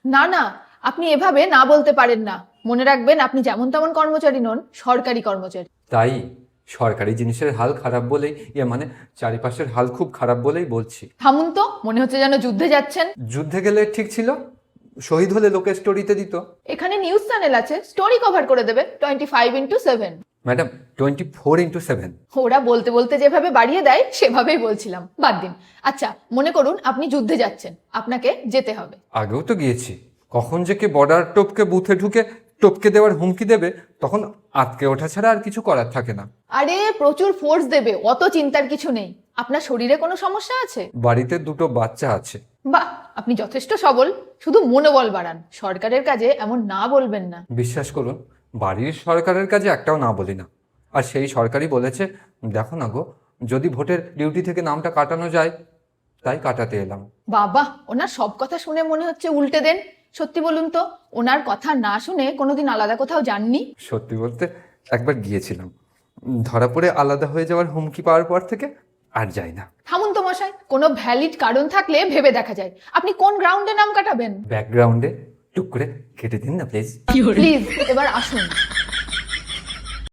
না না, আপনি এভাবে না বলতে পারেন না। মনে রাখবেন, আপনি যেমন তেমন কর্মচারী নন, সরকারি কর্মচারী। তাই সরকারি জিনিসের হাল খারাপ বলেই, মানে চারিপাশের হাল খুব খারাপ বলেই বলছি। থামুন তো, মনে হচ্ছে যেন যুদ্ধে যাচ্ছেন। যুদ্ধে গেলে ঠিক ছিল, শহীদ হলে লোকে স্টোরিতে দিত। এখানে নিউজ চ্যানেল আছে, স্টোরি কভার করে দেবে 25x7। Madam 24x7। ওরা বলতে বলতে যেভাবে বাড়িয়ে দেয় সেভাবেই বলছিলাম, বাদ দিন। আচ্ছা, মনে করুন আপনি যুদ্ধে যাচ্ছেন, আপনাকে যেতে হবে। আগেও তো গিয়েছি, কখন যে কে বর্ডার টপকে বুথে ঢুকে টপকে দেওয়ার হুমকি দেবে, তখন আটকে ওঠা ছাড়া আর কিছু করার থাকে না। আরে প্রচুর ফোর্স দেবে, অত চিন্তার কিছু নেই। আপনার শরীরে কোনো সমস্যা আছে? বাড়িতে দুটো বাচ্চা আছে। বাহ, আপনি যথেষ্ট সবল। শুধু মনোবল বাড়ান, সরকারের কাজে এমন না বলবেন না। বিশ্বাস করুন, বাড়ির সরকারের কাজে একটাও না বলি না। আর সেই সরকারই বলেছে, দেখো না গো, যদি ভোটের ডিউটি থেকে নামটা কাটানো যায়, তাই কাটাতে এলাম। বাবা, ওনার সব কথা শুনে মনে হচ্ছে উল্টে দেন। সত্যি বলুন তো, ওনার কথা না শুনে কোনোদিন আলাদা কোথাও যাননি? সত্যি বলতে একবার গিয়েছিলাম, ধরা পড়ে আলাদা হয়ে যাওয়ার হুমকি পাওয়ার পর থেকে আর যাই না। থামুন তো মশাই, কোনো ভ্যালিড কারণ থাকলে ভেবে দেখা যায়। আপনি কোন গ্রাউন্ডে নাম কাটাবেন? ব্যাকগ্রাউন্ডে টুক করে কেটে দিন না প্লিজ। প্লিজ এবার আসুন।